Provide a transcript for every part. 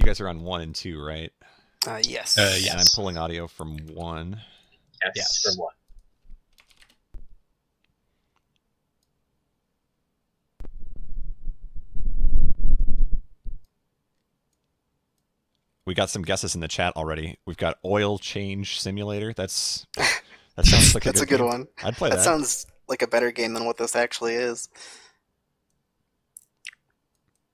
guys are on 1 and 2, right? Yes. Yes. And I'm pulling audio from 1. Yes, from 1. We got some guesses in the chat already. We've got Oil Change Simulator. That sounds like that's a good one. I'd play that. That sounds like a better game than what this actually is.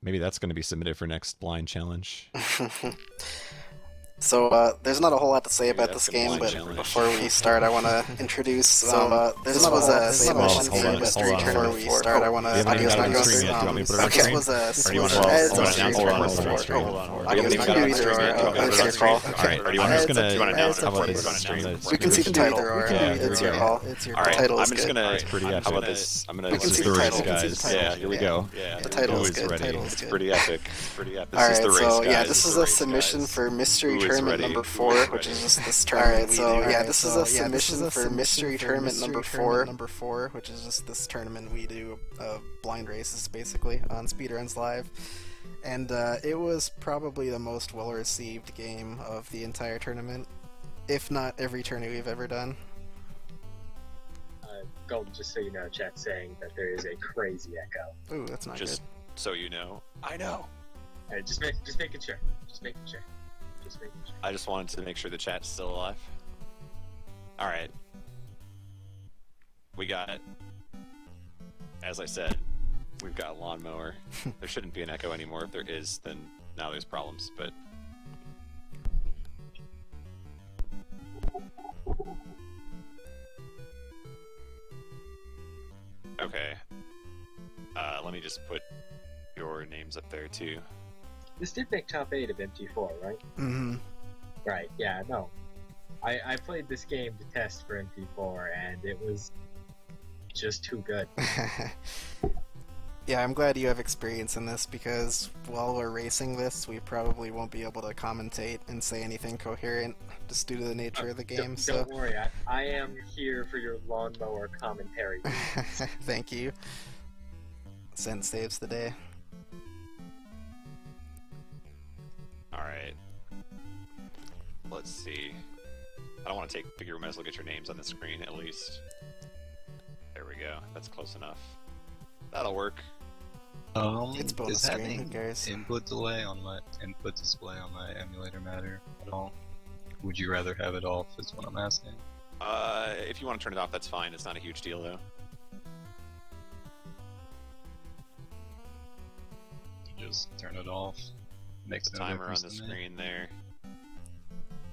Maybe that's going to be submitted for next blind challenge. So, there's not a whole lot to say about this game, but before we start, I want to introduce. This was a submission game mystery tournament. Before we start, I want to. Audio's not going stream yet. Do you want me to put it on Okay, screen? was a. Or do you want to announce it on screen? Audio's not going to it's your call. Alright, I'm just going to announce how about this? We can see the title. It's your call. Alright, title I'm is just good. going to. It's pretty epic. How about this? I'm going to. We can see the title. Guys. Yeah, here we go. The title is good. It's pretty epic. Alright, so yeah, this is a submission for Mystery Tournament number 4, which is just this tournament. So yeah, this is a submission for Mystery Tournament number 4, which is just this tournament we do blind races basically on Speedruns Live. And it was probably the most well-received game of the entire tournament, if not every tourney we've ever done. Golden, just so you know, chat saying that there is a crazy echo. Ooh, that's not just good. So you know. I know. Just making sure. Just making sure. I just wanted to make sure the chat's still alive. Alright. We got, as I said, we've got a lawnmower. There shouldn't be an echo anymore. If there is, then now there's problems, but... Okay. Let me just put your names up there, too. This did make top 8 of MT4, right? Mm-hmm. Right, yeah, no. I played this game to test for MT4, and it was just too good. Yeah, I'm glad you have experience in this, because while we're racing this, we probably won't be able to commentate and say anything coherent, just due to the nature of the game. Don't worry, I am here for your lawnmower commentary. Thank you. Send saves the day. Alright. Let's see. I don't want to figure we might as well get your names on the screen at least. There we go. That's close enough. That'll work. It's bonus is screen, who having cares? input delay on my input display on my emulator matter at all? Would you rather have it off is what I'm asking. If you want to turn it off, that's fine. It's not a huge deal though. Just turn it off. Makes The no timer on difference the to me. screen there.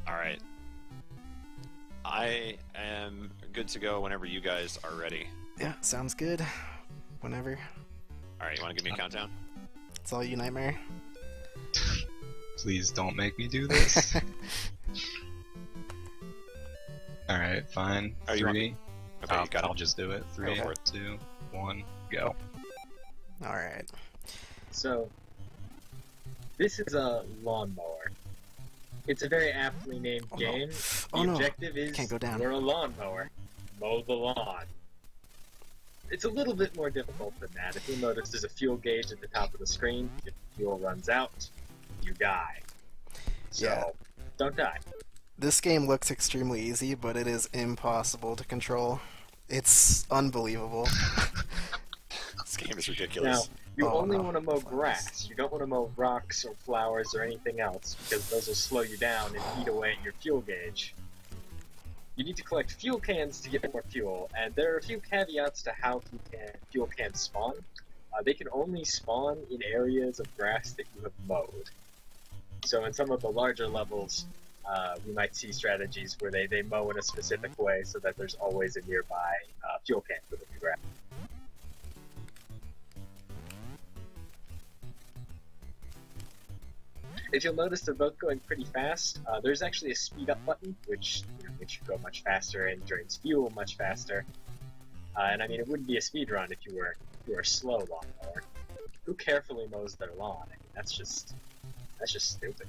Alright. I am good to go whenever you guys are ready. Yeah, sounds good. Whenever. Alright, you want to give me a countdown? It's all you, Nightmare. Please don't make me do this. Alright, fine. Oh, you want- 3. Okay, you got I'll it. just do it. 3, Go for it. 2, 1, go. Alright. So, this is a lawnmower. It's a very aptly named Oh, no. game. Oh, The no. objective is, Can't go down. you're a lawnmower. Mow the lawn. It's a little bit more difficult than that. If you'll notice, there's a fuel gauge at the top of the screen. If fuel runs out, you die. So, Yeah. don't die. This game looks extremely easy, but it is impossible to control. It's unbelievable. This game is Now, ridiculous. you Oh, only no. want to mow grass. You don't want to mow rocks or flowers or anything else, because those will slow you down and eat away at your fuel gauge. You need to collect fuel cans to get more fuel, and there are a few caveats to how fuel cans spawn. They can only spawn in areas of grass that you have mowed. So in some of the larger levels, we might see strategies where they mow in a specific way so that there's always a nearby fuel can for them to grab. If you'll notice, they're both going pretty fast. There's actually a speed up button, which makes you go much faster and drains fuel much faster. And I mean, it wouldn't be a speed run if you were a slow lawnmower. Who carefully mows their lawn? I mean, that's just stupid.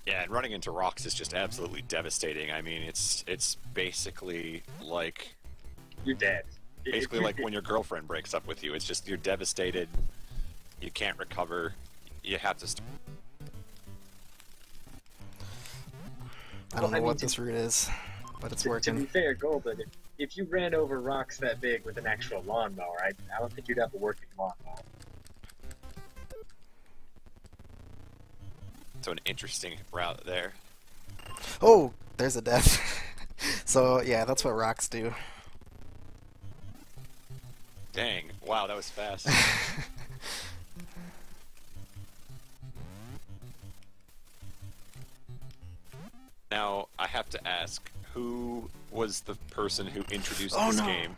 Yeah, and running into rocks is just absolutely devastating. I mean, it's basically like You're dead. like when your girlfriend breaks up with you. It's just you're devastated You can't recover. You have to. I don't know what this route is, but it's working. To be fair, Golden, if you ran over rocks that big with an actual lawnmower, I don't think you'd have a working lawnmower. So an interesting route there. Oh, there's a death. So yeah, that's what rocks do. Dang! Wow, that was fast. Now I have to ask, who was the person who introduced this game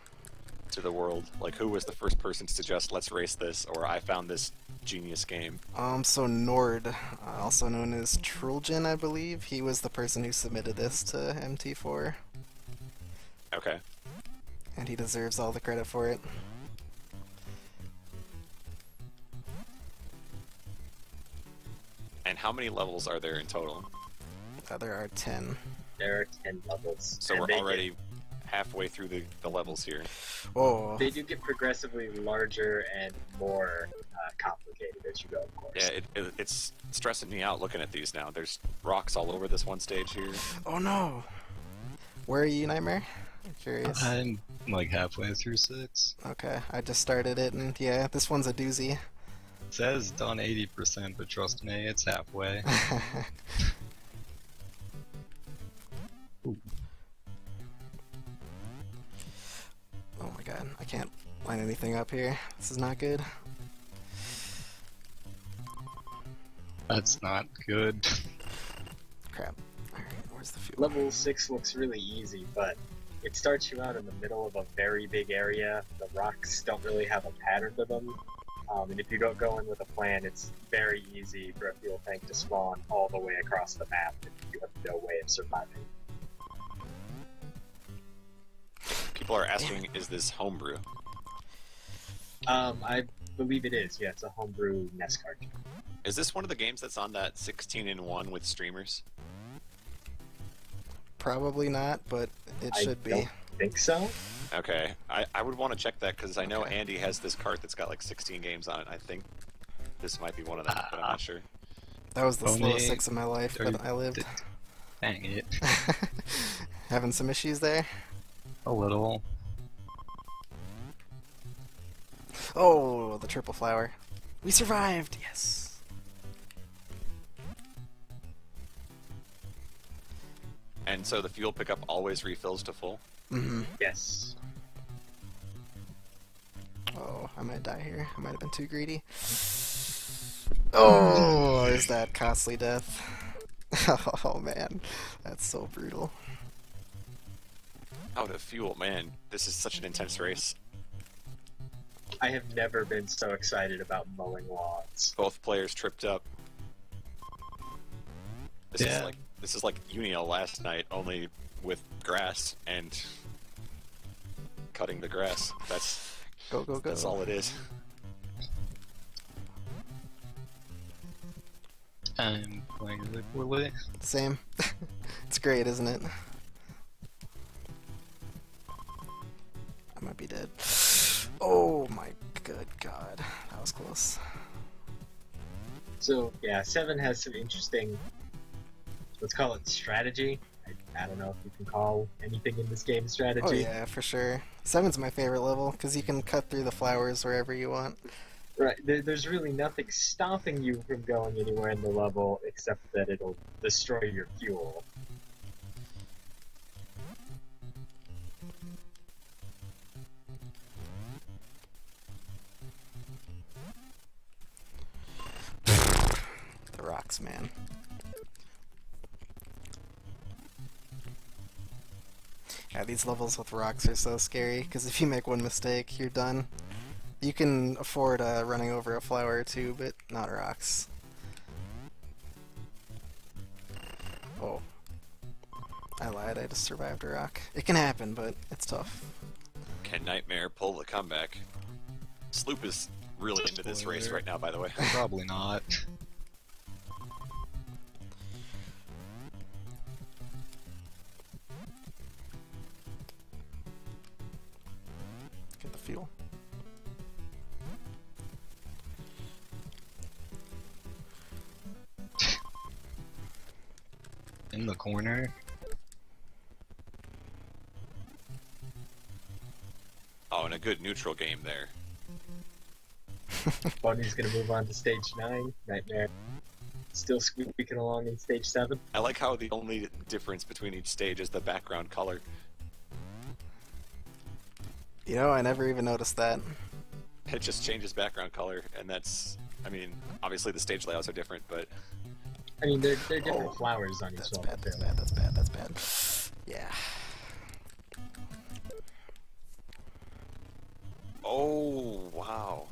to the world? Like, who was the first person to suggest, let's race this, or I found this genius game? So Nord, also known as Truljan, I believe, he was the person who submitted this to MT4. Okay. And he deserves all the credit for it. And how many levels are there in total? There are 10. There are 10 levels. So we're already halfway through the levels here. Oh. They do get progressively larger and more complicated as you go, of course. Yeah, it's stressing me out looking at these now. There's rocks all over this one stage here. Oh no! Where are you, Nightmare? I'm curious. I'm like halfway through 6. Okay, I just started it, and yeah, this one's a doozy. It says done 80%, but trust me, it's halfway. Oh my god, I can't line anything up here. This is not good. That's not good. Crap. Alright, where's the fuel? Level 6 looks really easy, but it starts you out in the middle of a very big area. The rocks don't really have a pattern to them. And if you don't go in with a plan, it's very easy for a fuel tank to spawn all the way across the map and you have no way of surviving. People are asking, is this homebrew? I believe it is. Yeah, it's a homebrew NES card. Is this one of the games that's on that 16-in-1 with streamers? Probably not, but it should be. I don't think so. Okay, I would want to check that because I know Andy has this cart that's got like 16 games on it. I think this might be one of them, but I'm not sure. That was the Bony, slowest 6 of my life that I lived. Dang it. Having some issues there? A little. Oh, the triple flower. We survived! Yes! And so the fuel pickup always refills to full? Mm-hmm. Yes. Oh, I might die here. I might have been too greedy. Oh, there's that costly death. Oh man, that's so brutal. Out of fuel, man. This is such an intense race. I have never been so excited about mowing lawns. Both players tripped up. This is like Unio last night, only with grass and cutting the grass. That's go. That's all it is. I'm playing really poorly. Same. It's great, isn't it? I might be dead. Oh my good god. That was close. So, yeah, 7 has some interesting, let's call it strategy. I don't know if you can call anything in this game strategy. Oh yeah, for sure. 7's my favorite level, because you can cut through the flowers wherever you want. Right, there's really nothing stopping you from going anywhere in the level except that it'll destroy your fuel. The rocks, man. Yeah, these levels with rocks are so scary, because if you make one mistake, you're done. You can afford running over a flower or two, but not rocks. Oh. I lied, I just survived a rock. It can happen, but it's tough. Can Nightmare pull the comeback? Sloop is really into this race right now, by the way. Probably not. Get the fuel. in the corner. Oh, and a good neutral game there. Bony's gonna move on to stage 9. Nightmare still squeaking along in stage 7. I like how the only difference between each stage is the background color. You know, I never even noticed that. It just changes background color, and that's... I mean, obviously the stage layouts are different, but... I mean, they're different flowers on each That's level. bad, that's bad, that's bad, that's bad. Yeah. Oh, wow.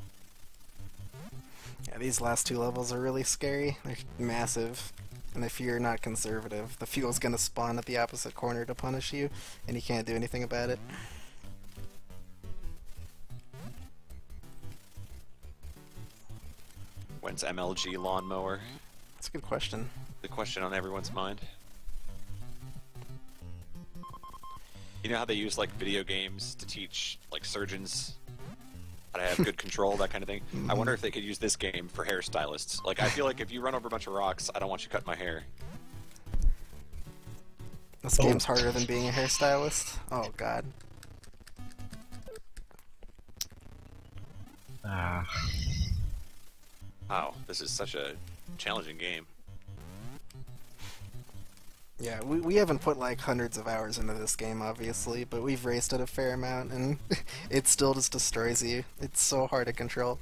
Yeah, these last 2 levels are really scary. They're massive. And if you're not conservative, the fuel's gonna spawn at the opposite corner to punish you, and you can't do anything about it. When's MLG lawnmower? That's a good question. The question on everyone's mind. You know how they use like video games to teach like surgeons how to have good control, that kind of thing? I wonder if they could use this game for hairstylists. Like, I feel like if you run over a bunch of rocks, I don't want you cutting my hair. This game's harder than being a hairstylist. Oh god. Wow, this is such a challenging game. Yeah, we haven't put like hundreds of hours into this game, obviously, but we've raced it a fair amount, and it still just destroys you. It's so hard to control.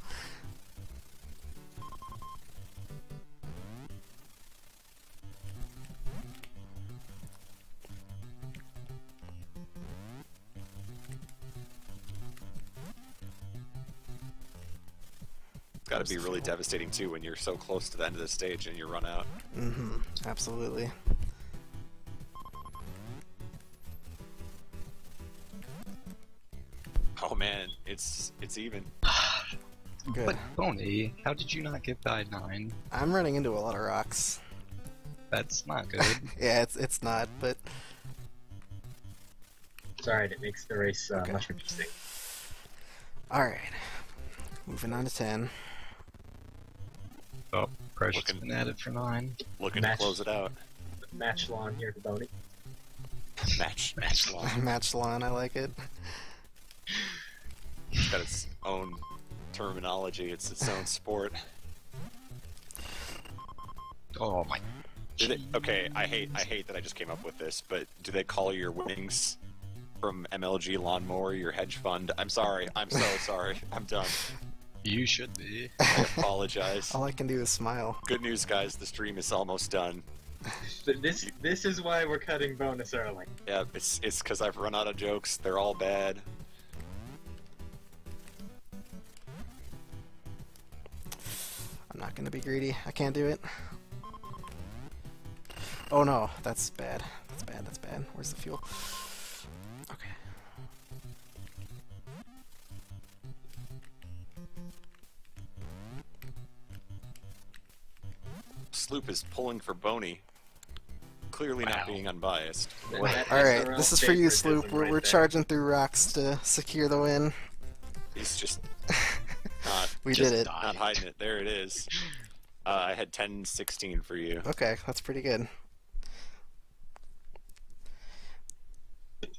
It's gotta be really devastating too when you're so close to the end of the stage and you run out. Mm-hmm, absolutely. Oh man, it's even. Good. But Bony, how did you not get by 9? I'm running into a lot of rocks. That's not good. Yeah, it's not, but... It's alright, it makes the race Okay. much interesting. Alright. Moving on to 10. Oh, pressure's Looking- been added for 9. Looking Match. to close it out. Match lawn here to Bony. Match lawn. Match lawn, I like it. It's got its own terminology. It's its own sport. Oh my. Okay, I hate that I just came up with this, but do they call your winnings from MLG Lawnmower your hedge fund? I'm sorry. I'm so sorry. I'm done. You should be. I apologize. All I can do is smile. Good news, guys. The stream is almost done. This is why we're cutting bonus early. Yeah, it's because I've run out of jokes. They're all bad. I'm not gonna be greedy. I can't do it. Oh no, that's bad. That's bad, that's bad. Where's the fuel? Okay. Sloop is pulling for Bony. Clearly not being unbiased. Alright, this is for you, Sloop. We're charging through rocks to secure the win. He's just not, We did it. not hiding it. There it is. I had 10-16 for you. Okay, that's pretty good.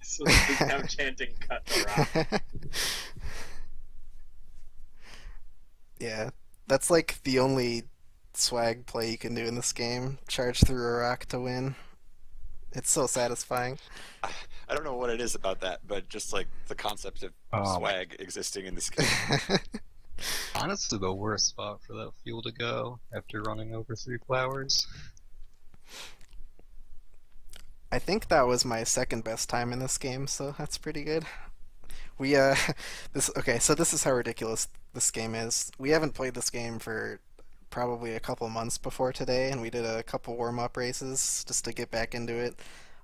So he's now chanting cut the rock. Yeah, that's like the only swag play you can do in this game. Charge through a rock to win. It's so satisfying. I don't know what it is about that, but just like the concept of swag existing in this game. Honestly, the worst spot for that fuel to go after running over 3 flowers. I think that was my second best time in this game, so that's pretty good. We so this is how ridiculous this game is. We haven't played this game for probably a couple months before today, and we did a couple warm-up races just to get back into it.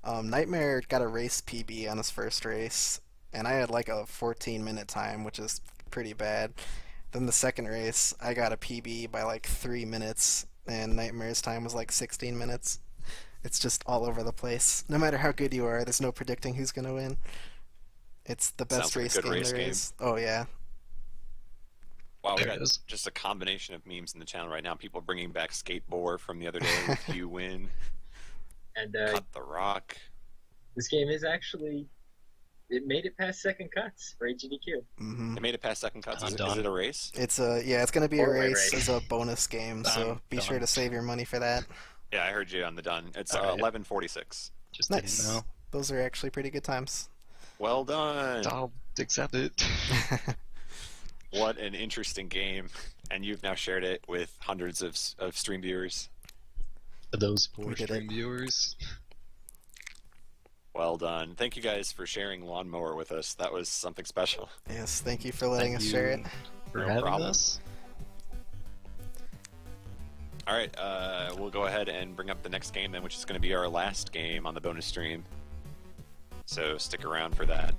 Nightmare got a race PB on his first race, and I had like a 14-minute time, which is pretty bad. Then the second race, I got a PB by like 3 minutes, and Nightmare's time was like 16 minutes. It's just all over the place. No matter how good you are, there's no predicting who's going to win. It's the best race game there is. Oh, yeah. Wow, we got just a combination of memes in the channel right now. People bringing back Skateboard from the other day with You Win. And Cut the Rock. This game is actually, it made it past second cuts for HDQ. Mm-hmm. It made it past second cuts. Is it a race? It's it's gonna be a race as a bonus game, so be sure to save your money for that. Yeah, I heard you on the done. It's 11:46. Just nice. didn't know. Those are actually pretty good times. Well done. I'll accept it. What an interesting game, and you've now shared it with hundreds of stream viewers. For those poor stream viewers. Well done. Thank you guys for sharing Lawnmower with us. That was something special. Yes, thank you for letting us share it. For No having problem. us. All right, we'll go ahead and bring up the next game then, which is going to be our last game on the bonus stream. So stick around for that.